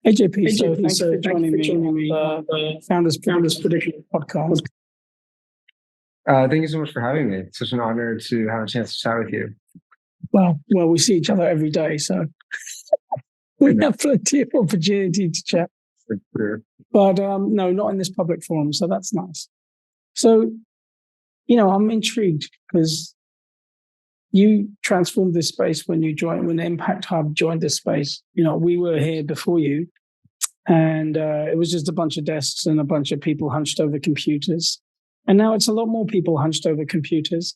Hey JP, so thank you for joining me on the Founders Prediction podcast. Thank you so much for having me. It's such an honor to have a chance to chat with you. Well, we see each other every day, so we have plenty of opportunity to chat. For sure. But no, not in this public forum, so that's nice. So, I'm intrigued because you transformed this space when the Impact Hub joined this space. We were here before you, and it was just a bunch of desks and a bunch of people hunched over computers. And now it's a lot more people hunched over computers.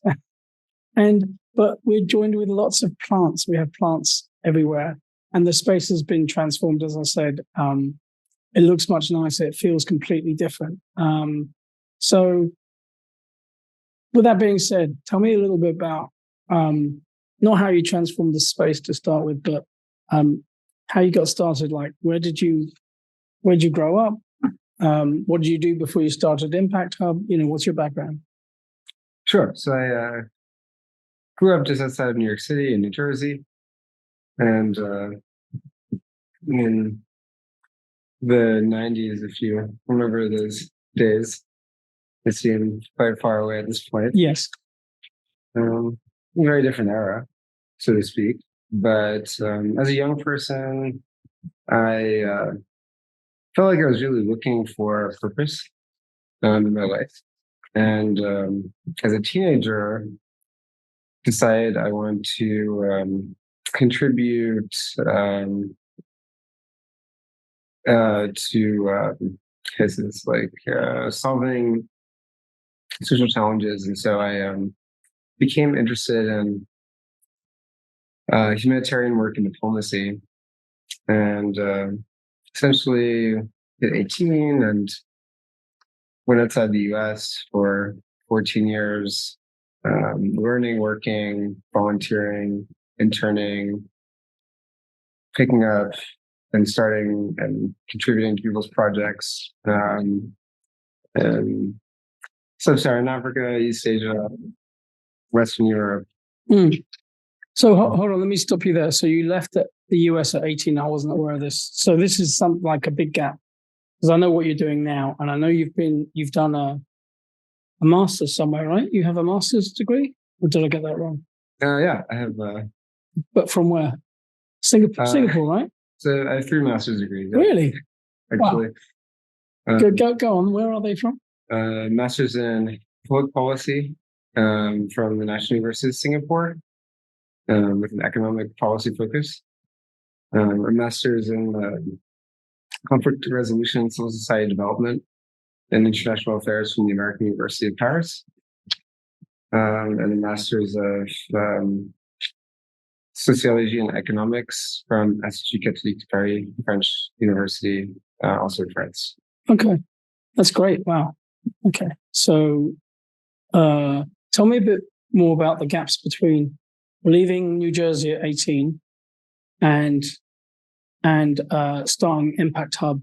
But we're joined with lots of plants. We have plants everywhere. And the space has been transformed, as I said. It looks much nicer. It feels completely different. So with that being said, tell me a little bit about not how you transformed the space to start with, but how you got started. Like, where'd you grow up? What did you do before you started Impact Hub? What's your background? Sure. So I grew up just outside of New York City in New Jersey. And in the 90s, if you remember those days, they seem quite far away at this point. Yes. Very different era, so to speak. But as a young person, I felt like I was really looking for a purpose in my life. And as a teenager, decided I wanted to contribute to cases like solving social challenges. And so I became interested in humanitarian work and diplomacy. And essentially at 18 and went outside the US for 14 years, learning, working, volunteering, interning, picking up and starting and contributing to people's projects. And Sub-Saharan Africa, East Asia, Western Europe. So hold on, let me stop you there. So you left the US at 18. I wasn't aware of this. So this is something like a big gap, because I know what you're doing now, and I know you've done a master's somewhere, right? You have a master's degree, or did I get that wrong? Yeah, I have. But from where? Singapore, right? So I have 3 master's degrees. Yeah, really? actually. Wow. Go on. Where are they from? Master's in public policy from the National University of Singapore, with an economic policy focus. A master's in conflict resolution and civil society development and international affairs from the American University of Paris, and a master's of sociology and economics from Institut Catholique de Paris, French University, also in France. Okay, that's great. Wow. Okay, so tell me a bit more about the gaps between leaving New Jersey at 18 and starting Impact Hub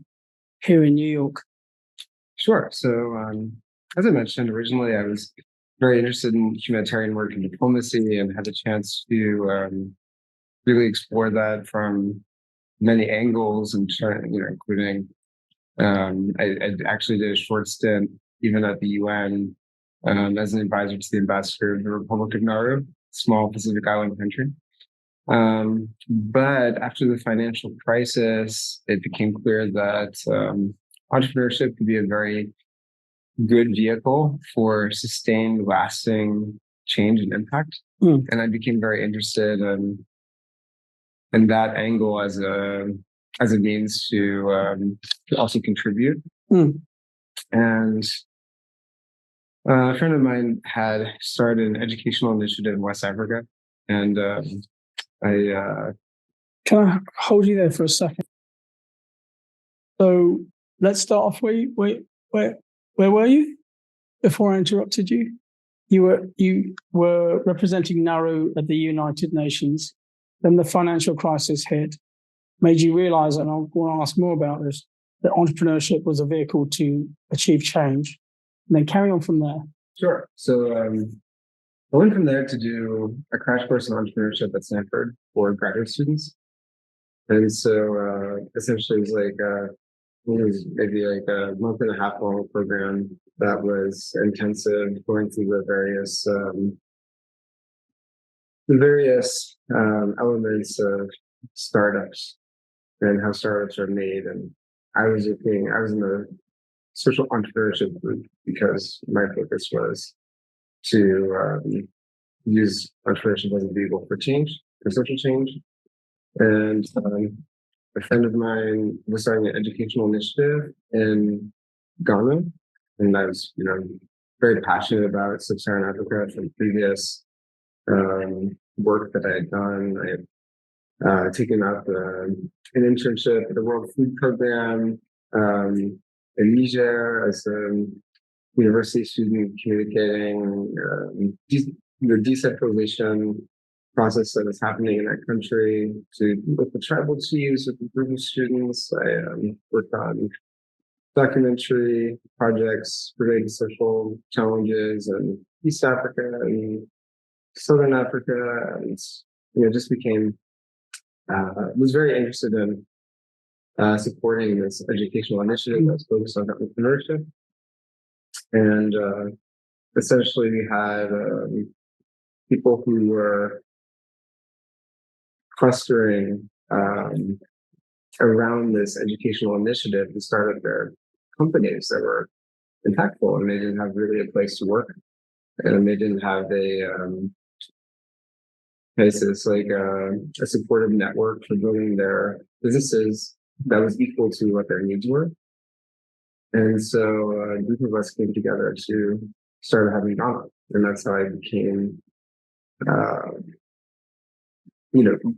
here in New York. Sure. So as I mentioned, originally I was very interested in humanitarian work and diplomacy, and had the chance to really explore that from many angles, and including I actually did a short stint even at the UN as an advisor to the ambassador of the Republic of Nauru, small Pacific Island country. But after the financial crisis, it became clear that entrepreneurship could be a very good vehicle for sustained, lasting change and impact. And I became very interested in that angle as a means to also contribute. And a friend of mine had started an educational initiative in West Africa, and Can I hold you there for a second? So let's start off where were you before I interrupted you? You were representing Nauru at the United Nations. Then the financial crisis hit, made you realize, and I want to ask more about this, that entrepreneurship was a vehicle to achieve change. And then carry on from there. Sure. So I went from there to do a crash course in entrepreneurship at Stanford for graduate students. And so essentially it was maybe like a month and a half long program that was intensive, going through the various elements of startups and how startups are made. And I was in the social entrepreneurship group because my focus was to use entrepreneurship as a vehicle for change, for social change. And a friend of mine was starting an educational initiative in Ghana, and I was, very passionate about sub-Saharan Africa from previous work that I had done. I had taken up an internship at the World Food Program in Niger as a university student, communicating the decentralization process that is happening in that country with the tribal chiefs, with a group of students. I worked on documentary projects related to social challenges in East Africa and Southern Africa, and just became was very interested in supporting this educational initiative that's focused on entrepreneurship. And essentially, we had people who were clustering around this educational initiative who started their companies that were impactful, and they didn't have really a place to work, and they didn't have a supportive network for building their businesses that was equal to what their needs were. And so a group of us came together to start having Ghana, and that's how I became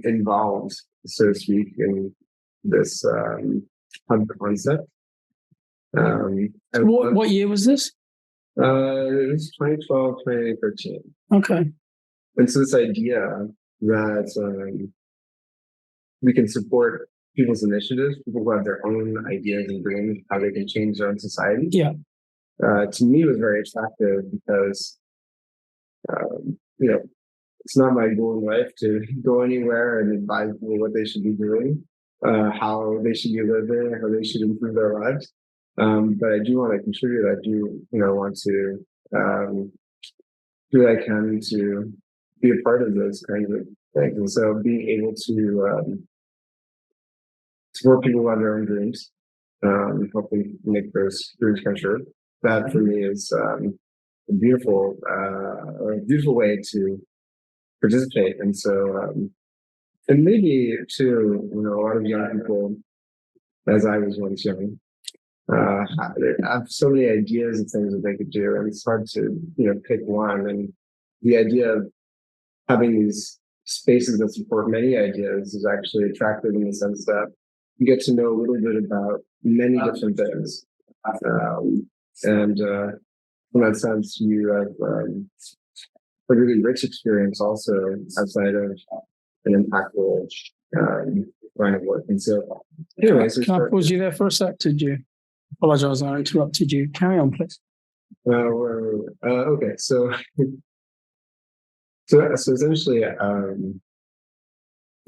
involved, so to speak, in this hub concept. What year was this? It was 2012, 2013. Okay. And so this idea that we can support people's initiatives, people who have their own ideas and dreams, how they can change their own society. Yeah. To me was very attractive because, it's not my goal in life to go anywhere and advise people what they should be doing, how they should be living, how they should improve their lives. But I do want to contribute. I do, want to do what I can to be a part of those kinds of things. And so being able to support people who have their own dreams, helping make those dreams come true, that for me is a beautiful way to participate. And so, and maybe too, a lot of young people, as I was once young, have so many ideas and things that they could do, and it's hard to pick one. And the idea of having these spaces that support many ideas is actually attractive in the sense that you get to know a little bit about many different things, and in that sense, you have a really rich experience also outside of an impactful line of work. And so, anyways, can I pause you there for a sec? Did you? Apologize, I interrupted you. Carry on, please. Okay, so essentially,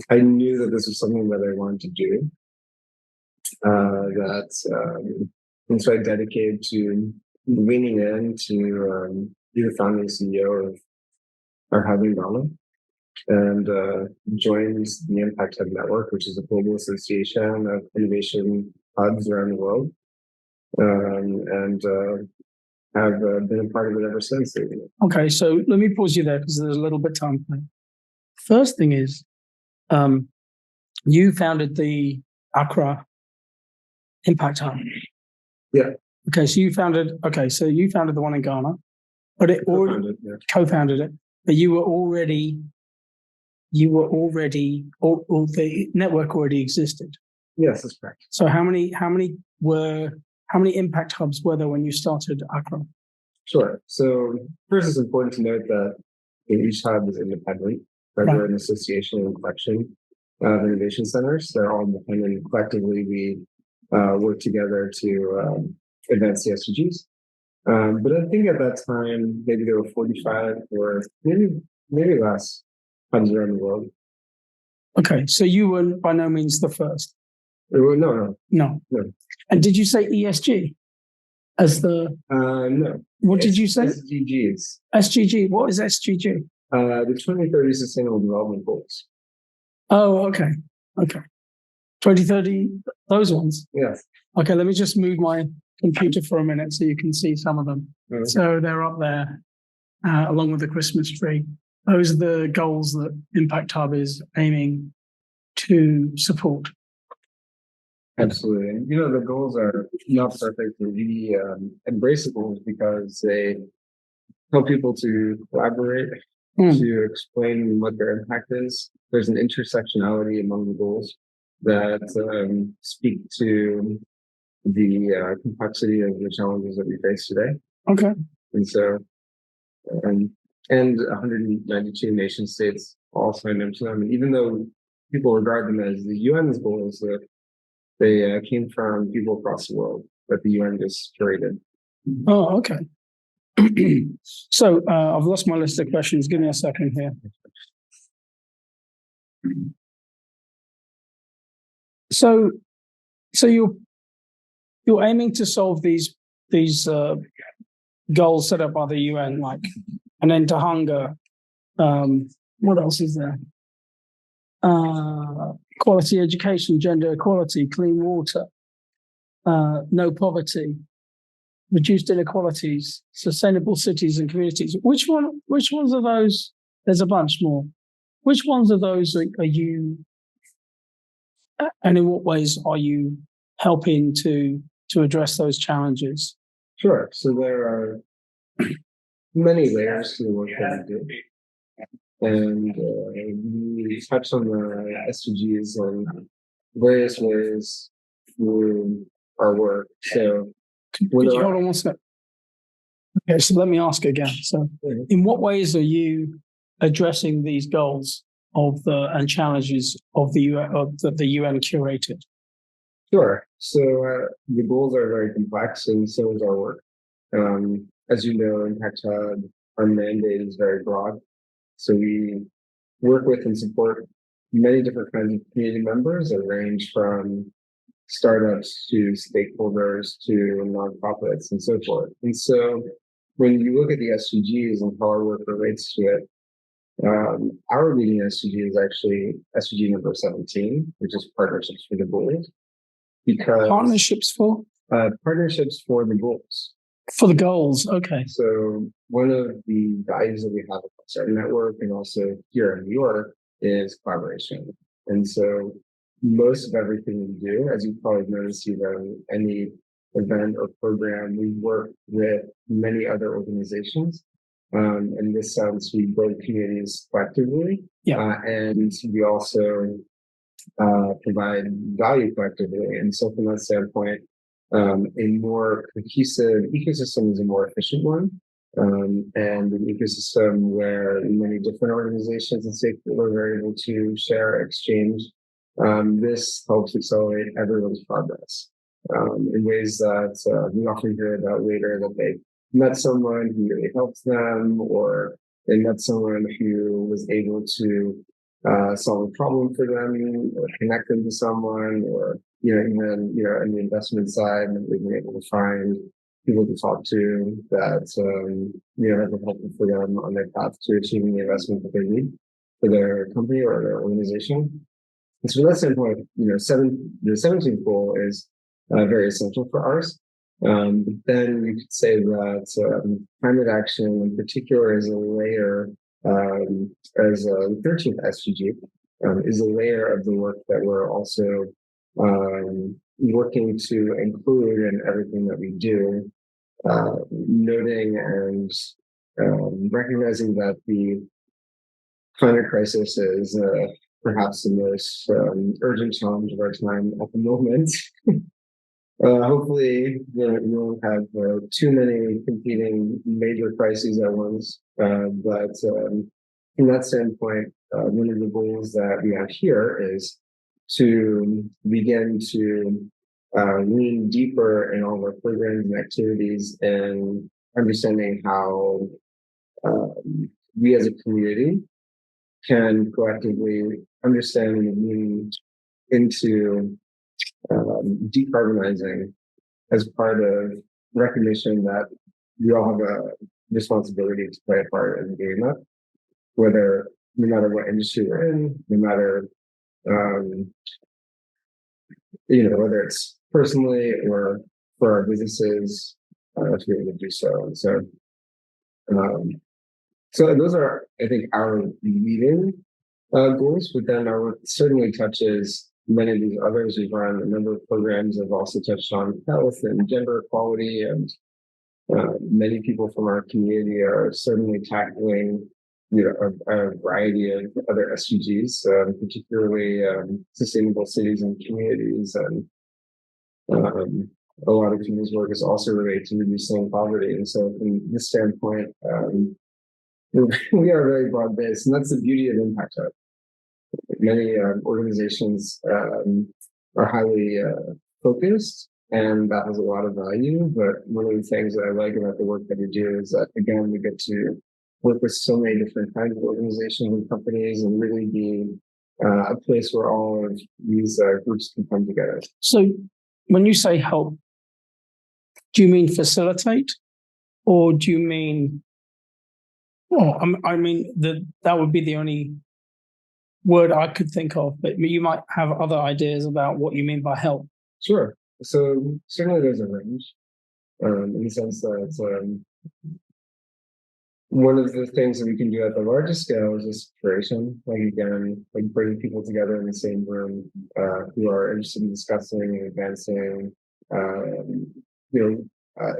I knew that this was something that I wanted to do. And so I dedicated to leaning in to be the founder and CEO of our hub in Ghana, and joined the Impact Hub Network, which is a global association of innovation hubs around the world, and have been a part of it ever since. Okay, so let me pause you there because there's a little bit of time. First thing is, you founded the Accra Impact Hub. Yeah. Okay, so you founded the one in Ghana, but it already co-founded it, but you were already, or the network already existed. Yes, that's correct. So how many impact hubs were there when you started Accra? Sure. So first, it's important to note that each hub is independent. Right. We're an association and collection of innovation centers. They're all independent, and collectively we work together to advance the SDGs. But I think at that time, maybe there were 45 or maybe less hubs around the world. Okay, so you were by no means the first. No. And did you say ESG as the? No. What did you say? SDGs. SGG. What is SGG? The 2030 Sustainable Development Goals. Oh, okay. 2030, those ones. Yes. Okay, let me just move my computer for a minute so you can see some of them. Mm-hmm. So they're up there along with the Christmas tree. Those are the goals that Impact Hub is aiming to support. Absolutely. And, the goals are not perfect. We embrace the goals because they help people to collaborate, to explain what their impact is. There's an intersectionality among the goals that speak to the complexity of the challenges that we face today. Okay. And so, and 192 nation states all signed up to them. And even though people regard them as the UN's goals, that they came from people across the world that the UN just curated. Oh, okay. So I've lost my list of questions. Give me a second here. So you're aiming to solve these goals set up by the UN, like an end to hunger. What else is there? Quality education, gender equality, clean water, no poverty, reduced inequalities, sustainable cities and communities. Which ones of those? There's a bunch more. Which ones of those are you, and in what ways are you helping to address those challenges? Sure. So there are many layers to the work that we do. And we touch on the SDGs in various ways through our work. So, could you hold on one second? Okay, so let me ask again. So, in what ways are you addressing these goals and challenges of the UN, that the UN curated? Sure. So the goals are very complex, and so is our work. As you know, Impact Hub, our mandate is very broad. So we work with and support many different kinds of community members that range from startups to stakeholders to nonprofits and so forth. And so when you look at the SDGs and how our work relates to it, our leading SDG is actually SDG number 17, which is partnerships for the goals. Because partnerships for the goals. For the goals, okay. So one of the values that we have across our network and also here in New York is collaboration. And so most of everything we do, as you probably noticed, any event or program, we work with many other organizations. In this sense, we build communities collectively. Yeah. And we also provide value collectively. And so from that standpoint, a more cohesive ecosystem is a more efficient one. And an ecosystem where many different organizations and stakeholders are able to share, exchange. This helps accelerate everyone's progress in ways that we often hear about later, that they met someone who really helped them, or they met someone who was able to solve a problem for them, or connect them to someone, or even on the investment side, we've been able to find people to talk to that have been helpful for them on their path to achieving the investment that they need for their company or their organization. And so from that standpoint, the 17th goal is very essential for ours. But then you could say that climate action in particular is a layer, as the 13th SDG is a layer of the work that we're also working to include in everything that we do, noting and recognizing that the climate crisis is perhaps the most urgent challenge of our time at the moment. Hopefully, we won't have too many competing major crises at once. But from that standpoint, one of the goals that we have here is to begin to lean deeper in all of our programs and activities and understanding how we as a community can collectively understanding and moving into decarbonizing as part of recognition that we all have a responsibility to play a part in doing that, whether no matter what industry we're in, no matter whether it's personally or for our businesses to be able to do so. And so those are, I think, our leading goals, but then our work certainly touches many of these others. We've run a number of programs that have also touched on health and gender equality, and many people from our community are certainly tackling a variety of other SDGs, particularly sustainable cities and communities. And a lot of people's work is also related to reducing poverty. And so from this standpoint, we are very broad-based, and that's the beauty of Impact Hub. Many organizations are highly focused, and that has a lot of value. But one of the things that I like about the work that we do is that, again, we get to work with so many different kinds of organizations and companies, and really be a place where all of these groups can come together. So when you say help, do you mean facilitate, or do you mean, that would be the only word I could think of, but you might have other ideas about what you mean by help. Sure. So certainly there's a range, in the sense that one of the things that we can do at the largest scale is just creation, like bringing people together in the same room who are interested in discussing and advancing,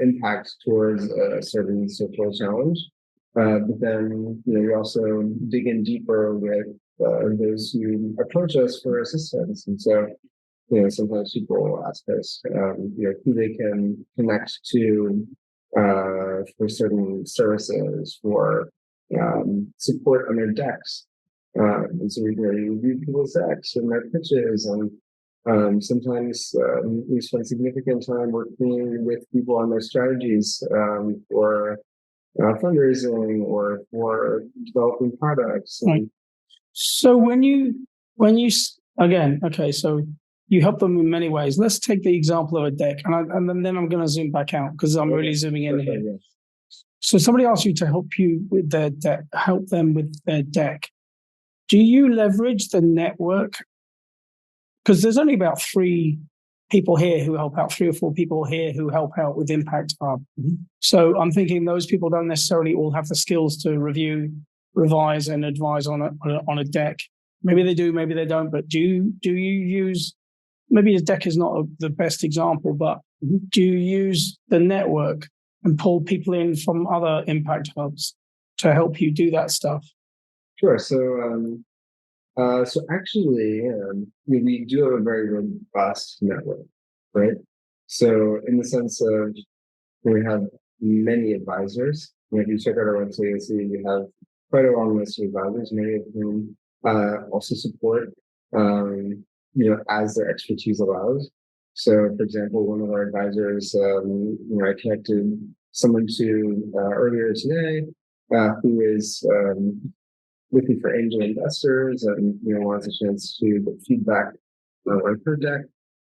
impact towards a certain social challenge. But then, we also dig in deeper with those who approach us for assistance. And so, sometimes people ask us, who they can connect to for certain services, for support on their decks. And so we review people's decks and their pitches, and sometimes we spend significant time working with people on their strategies for fundraising or for developing products. Right. So when you again, okay, so you help them in many ways. Let's take the example of a deck, and then I'm going to zoom back out because I'm really zooming in here. Yes. So somebody asks you to help you with their deck, help them with their deck. Do you leverage the network? Because there's only about 3 people here who help out, 3 or 4 people here who help out with Impact Hub. Mm-hmm. So I'm thinking those people don't necessarily all have the skills to review, revise, and advise on a deck. Maybe they do, maybe they don't. But do you use? Maybe a deck is not the best example, but do you use the network and pull people in from other Impact Hubs to help you do that stuff? Sure. So actually, we do have a very robust network, right? So in the sense of we have many advisors. If you check out our website, you'll see we have quite a long list of advisors, many of whom also support, as their expertise allows. So, for example, one of our advisors, I connected someone to earlier today who is looking for angel investors and wants a chance to get feedback on her deck.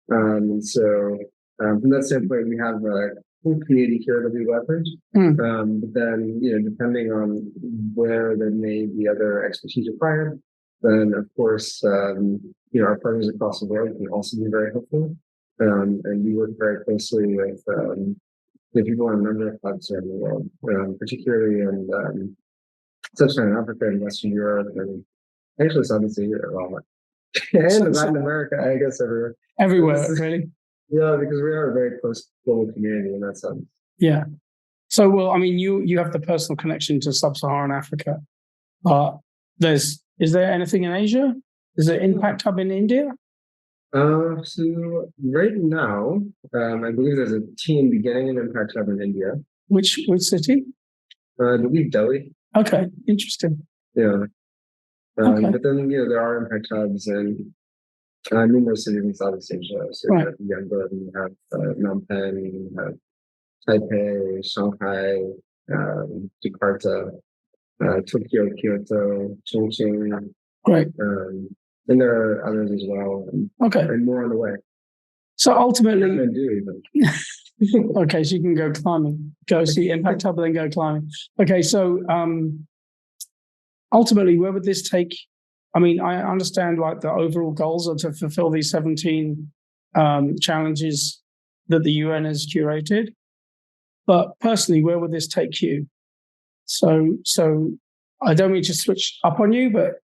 And so, from that standpoint, we have a whole community here that we leverage. But then, depending on where there may be other expertise required, then of course, our partners across the world can also be very helpful. And we work very closely with the people on a number of hubs around the world, particularly in Sub-Saharan Africa and Western Europe, and actually Southeast Asia a lot. And Latin America, I guess everywhere. Everywhere, really? Yeah, because we are a very close global community in that sense. Yeah. So, well, I mean, you have the personal connection to Sub-Saharan Africa. Is there anything in Asia? Is there Impact Hub in India? So right now, I believe there's a team beginning an Impact Hub in India. Which city? I believe Delhi. Okay, interesting. Yeah. Okay. But then, there are Impact Hubs in numerous cities in Southeast Asia. So right. You have Yangon, you have Phnom Penh, you have Taipei, Shanghai, Jakarta, Tokyo, Kyoto, Chongqing. Right. And there are others as well, Okay. and more on the way. So ultimately, I do even. okay, so you can go climbing, go see Impact Hub, and then go climbing. Okay, so ultimately, where would this take? I mean, I understand like the overall goals are to fulfill these 17 challenges that the UN has curated, but personally, where would this take you? So I don't mean to switch up on you, but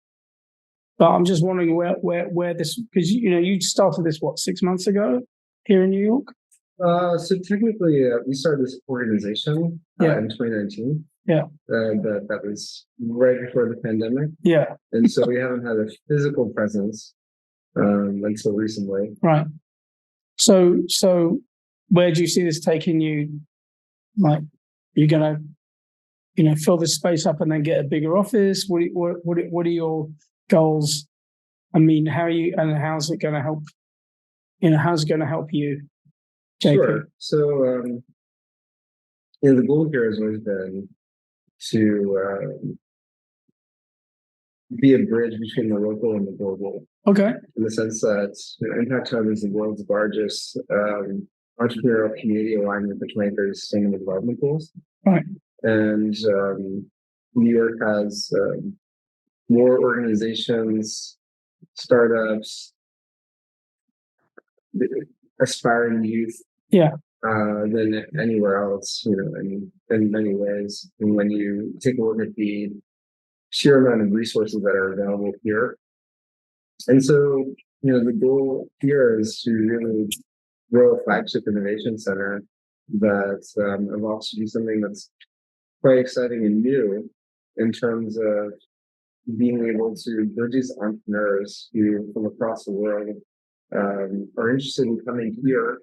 I'm just wondering where this, because you started this 6 months ago here in New York. So technically, we started this organization in 2019. Yeah. That was right before the pandemic. Yeah. And so we haven't had a physical presence until recently. Right. So where do you see this taking you? Like, you're gonna, fill this space up and then get a bigger office? What are your goals? I mean, how's it going to help? How's it going to help you, JP? Sure. So, the goal here has always been to be a bridge between the local and the global. Okay. In the sense that Impact Hub is the world's largest entrepreneurial community aligned with the 2030 Sustainable Development Goals. Right. And New York has more organizations, startups, aspiring youth, than anywhere else. In many ways. And when you take a look at the sheer amount of resources that are available here, and so the goal here is to really grow a flagship innovation center that evolves to be something that's quite exciting and new in terms of being able to bridge entrepreneurs who from across the world are interested in coming here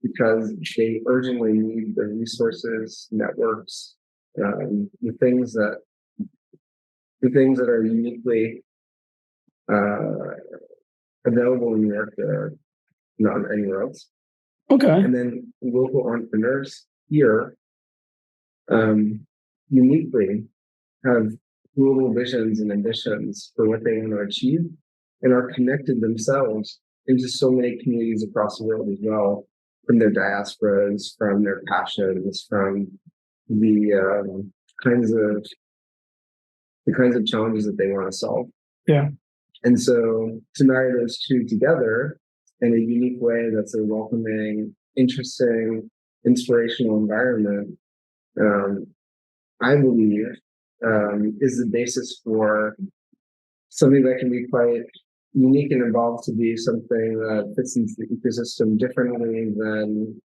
because they urgently need the resources, networks, the things that are uniquely available in New York that are not anywhere else. Okay. And then local entrepreneurs here uniquely have global visions and ambitions for what they want to achieve and are connected themselves into so many communities across the world as well, from their diasporas, from their passions, from the kinds of challenges that they want to solve. Yeah. And so to marry those two together in a unique way that's a welcoming, interesting, inspirational environment, I believe is the basis for something that can be quite unique and evolved to be something that fits into the ecosystem differently than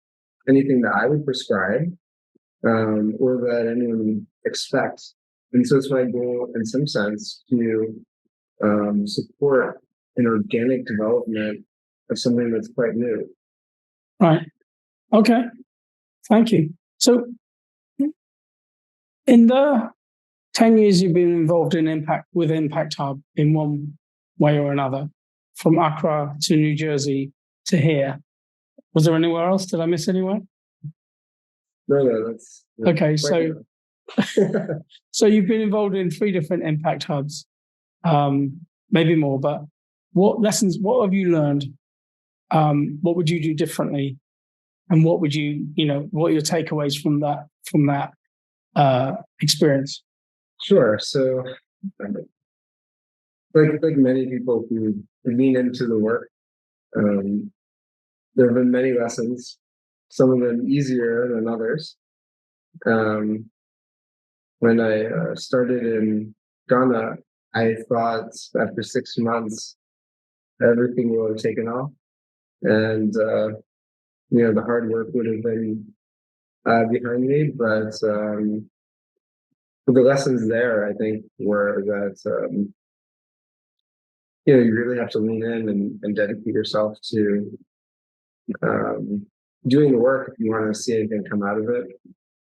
anything that I would prescribe or that anyone would expect. And so it's my goal, in some sense, to support an organic development of something that's quite new. Right. Okay. Thank you. So, in the 10 years you've been involved in Impact Hub in one way or another, from Accra to New Jersey to here, was there anywhere else? Did I miss anywhere? No, that's okay. So, so you've been involved in 3 different Impact Hubs, maybe more. But what have you learned? What would you do differently? And what would what are your takeaways from that experience? Sure. So, like many people who lean into the work, there have been many lessons, some of them easier than others. When I started in Ghana, I thought after 6 months, everything would have taken off. And, the hard work would have been behind me. But the lessons there, I think, were that, you really have to lean in and dedicate yourself to doing the work if you want to see anything come out of it.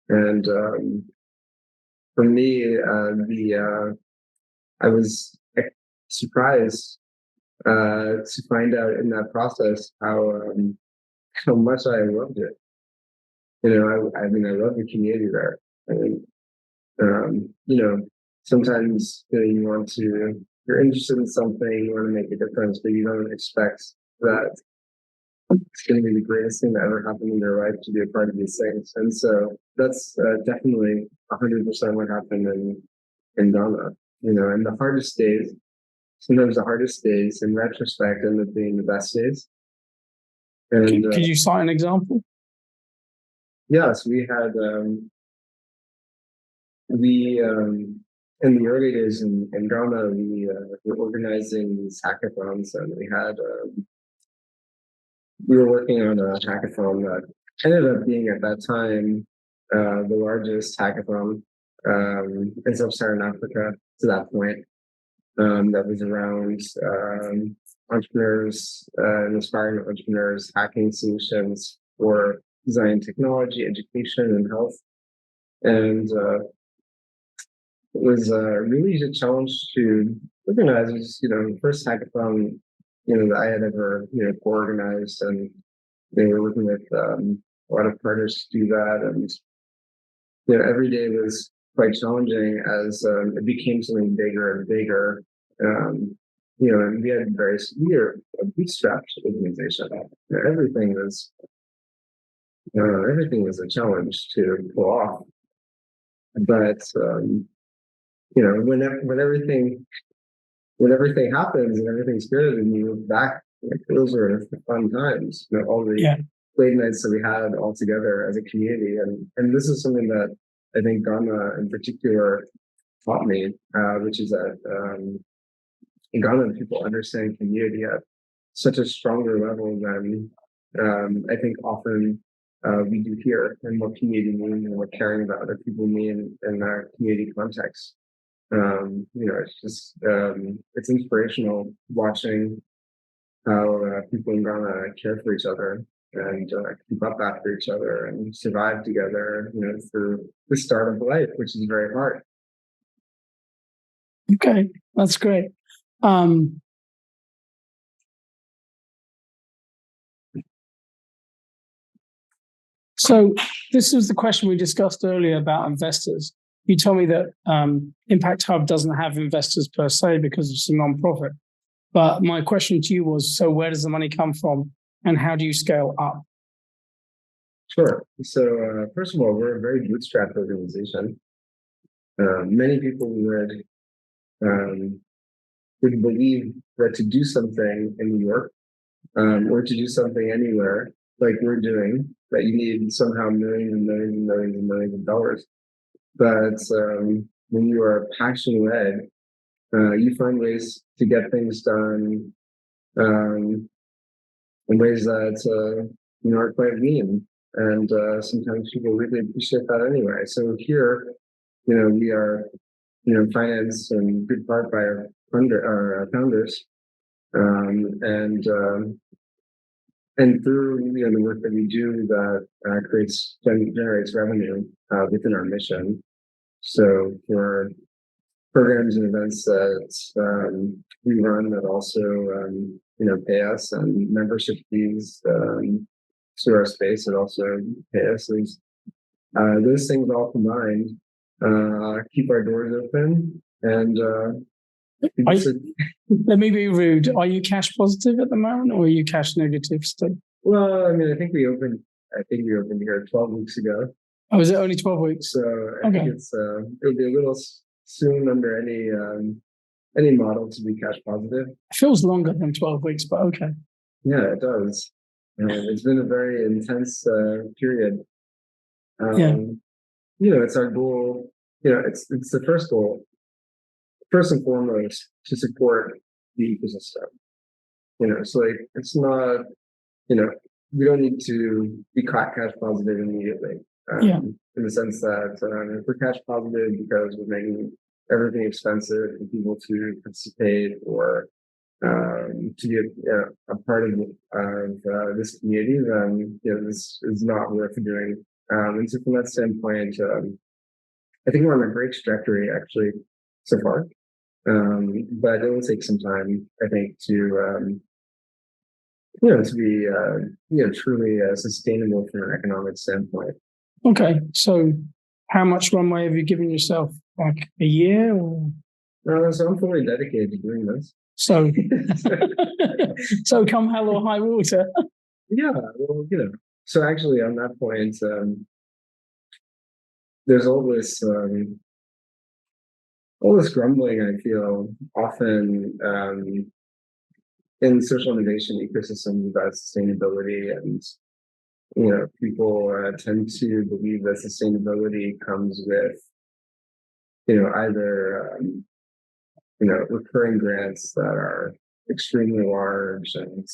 And for me, I was surprised to find out in that process how much I loved it. I mean, I love the community there. And, sometimes you want to you're interested in something, you want to make a difference, but you don't expect that it's going to be the greatest thing that ever happened in your life to be a part of these things. And so that's definitely 100% what happened in Ghana. And the hardest days, sometimes the hardest days in retrospect end up being the best days. And could you cite an example? Yes, we had in the early days in Ghana, we were organizing these hackathons, and we were working on a hackathon that ended up being at that time the largest hackathon in sub-Saharan Africa to that point. That was around entrepreneurs and aspiring entrepreneurs hacking solutions for design, technology, education, and health. And it was really a challenge to organize. It was, the first hackathon, that I had ever, co-organized, and they were working with a lot of partners to do that. And, every day was quite challenging as it became something bigger and bigger. And we were a bootstrapped organization. Everything was a challenge to pull off. But when everything happens and everything's good and you look back, those were fun times. All the late nights that we had all together as a community, and this is something that I think Ghana in particular taught me, which is that in Ghana people understand community at such a stronger level than I think often we do here, and what community means and what caring about other people mean in our community context. It's just it's inspirational watching how people in Ghana care for each other and keep up after each other and survive together, through the start of life, which is very hard. Okay, that's great. So this was the question we discussed earlier about investors. You told me that Impact Hub doesn't have investors per se because it's a non-profit. But my question to you was, so where does the money come from and how do you scale up? Sure. So first of all, we're a very bootstrapped organization. Many people would believe that to do something in New York or to do something anywhere like we're doing, that you need somehow millions and millions and millions and millions of dollars. But when you are passion-led, you find ways to get things done in ways that are quite lean, and sometimes people really appreciate that anyway. So here, we are, financed in good part by our founders, and through the work that we do that generates revenue within our mission. So for programs and events that we run that also pay us, and membership fees to our space that also pay us, those things all combined keep our doors open. And let me be rude. Are you cash positive at the moment, or are you cash negative still? Well, I think we opened here 12 weeks ago. Oh, is it only 12 weeks? So I think it'll be a little soon under any model to be cash positive. It feels longer than 12 weeks, but okay. Yeah, it does. It's been a very intense period. It's our goal. It's the first goal. First and foremost, to support the ecosystem. So it's not, we don't need to be cash positive immediately. In the sense that if we're cash positive because we're making everything expensive for people to participate or to be a part of this community, then this is not worth doing. And so from that standpoint, I think we're on a great trajectory actually so far. But it will take some time, I think, to be truly sustainable from an economic standpoint. Okay, so how much runway have you given yourself? Like a year? Or? So I'm fully dedicated to doing this. So, so come hell or high water. Yeah, well, So actually, on that point, there's all this grumbling I feel often in social innovation ecosystems about sustainability, and people tend to believe that sustainability comes with either recurring grants that are extremely large and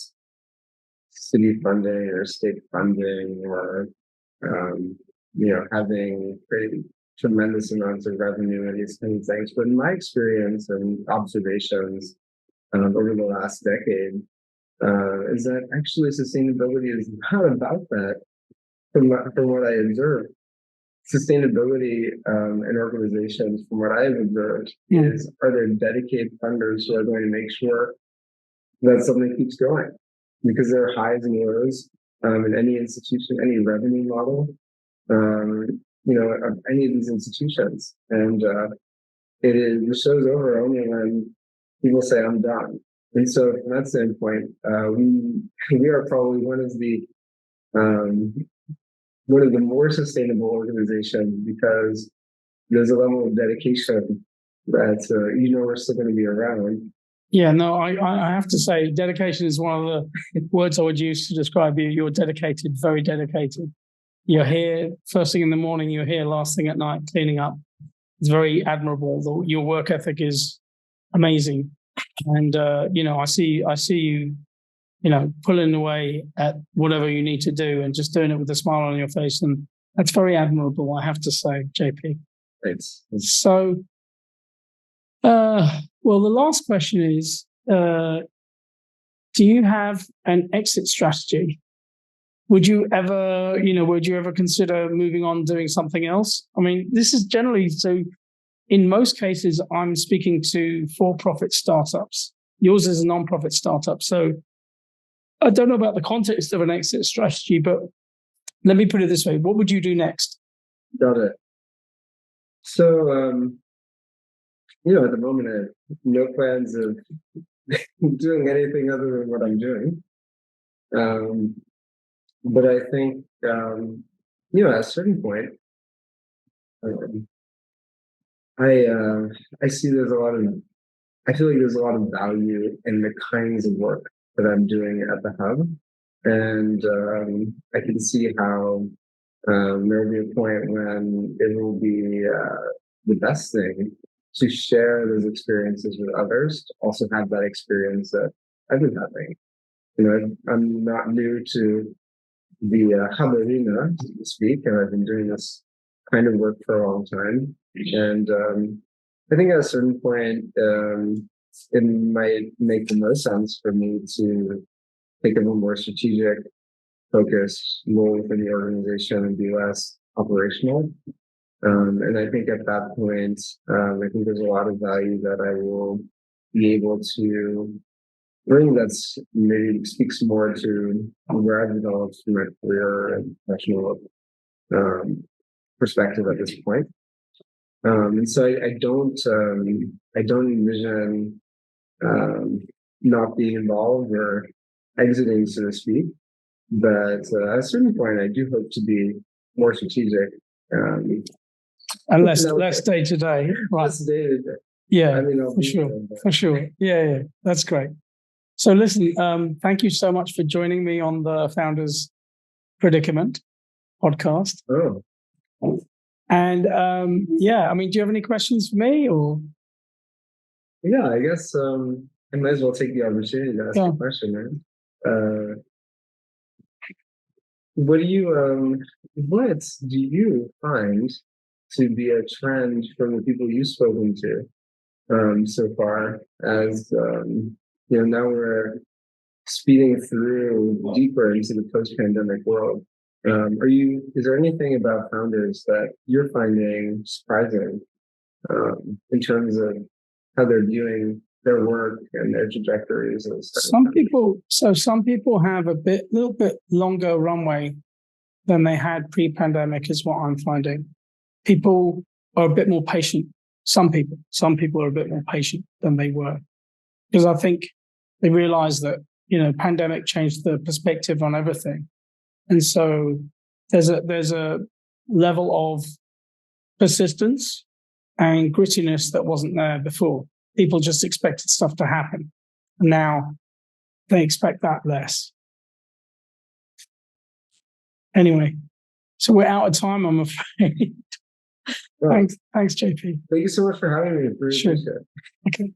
city funding or state funding, or having pretty tremendous amounts of revenue and these kinds of things. But in my experience and observations over the last decade, is that actually sustainability is not about that. From what I observe, sustainability in organizations, from what I've observed, are there dedicated funders who are going to make sure that something keeps going, because there are highs and lows in any institution, any revenue model, of any of these institutions, and the show's over only when people say I'm done. And so, from that standpoint, we are probably one of the more sustainable organizations, because there's a level of dedication that we're still going to be around. Yeah, no, I have to say, dedication is one of the words I would use to describe you. You're dedicated, very dedicated. You're here first thing in the morning, you're here last thing at night cleaning up. It's very admirable. Your work ethic is amazing. And, I see you, pulling away at whatever you need to do and just doing it with a smile on your face. And that's very admirable, I have to say, JP. Thanks. So, well, the last question is, do you have an exit strategy? Would you ever consider moving on, doing something else? I mean, this is generally, so in most cases, I'm speaking to for-profit startups. Yours is a non-profit startup. So I don't know about the context of an exit strategy, but let me put it this way. What would you do next? Got it. So, at the moment, I have no plans of doing anything other than what I'm doing. But I think, at a certain point, I see I feel like there's a lot of value in the kinds of work that I'm doing at the hub. And I can see how there will be a point when it will be the best thing to share those experiences with others, to also have that experience that I've been having. I'm not new to the hub arena, so to speak, and I've been doing this kind of work for a long time. And I think at a certain point, it might make the most sense for me to take a more strategic focus role within the organization and be less operational. And I think at that point, I think there's a lot of value that I will be able to bring that's maybe speaks more to where I've developed through my career and professional perspective at this point. And so I don't envision not being involved or exiting, so to speak. But at a certain point, I do hope to be more strategic. And less day to day. Right. Less day to day. Yeah, for sure. Yeah, that's great. So listen, thank you so much for joining me on the Founders Predicament podcast. Oh. And do you have any questions for me, or? Yeah, I guess I might as well take the opportunity to ask a question, right? What do you find to be a trend from the people you've spoken to so far? As now we're speeding through deeper into the post-pandemic world. Is there anything about founders that you're finding surprising in terms of how they're viewing their work and their trajectories? And some people have a little bit longer runway than they had pre-pandemic, is what I'm finding. People are a bit more patient Some people are a bit more patient than they were, because I think they realized that, pandemic changed the perspective on everything. And so there's a level of persistence and grittiness that wasn't there before. People just expected stuff to happen. And now they expect that less. Anyway, so we're out of time, I'm afraid. Well, Thanks, JP. thank you so much for having me. Really Sure. appreciate it. Okay.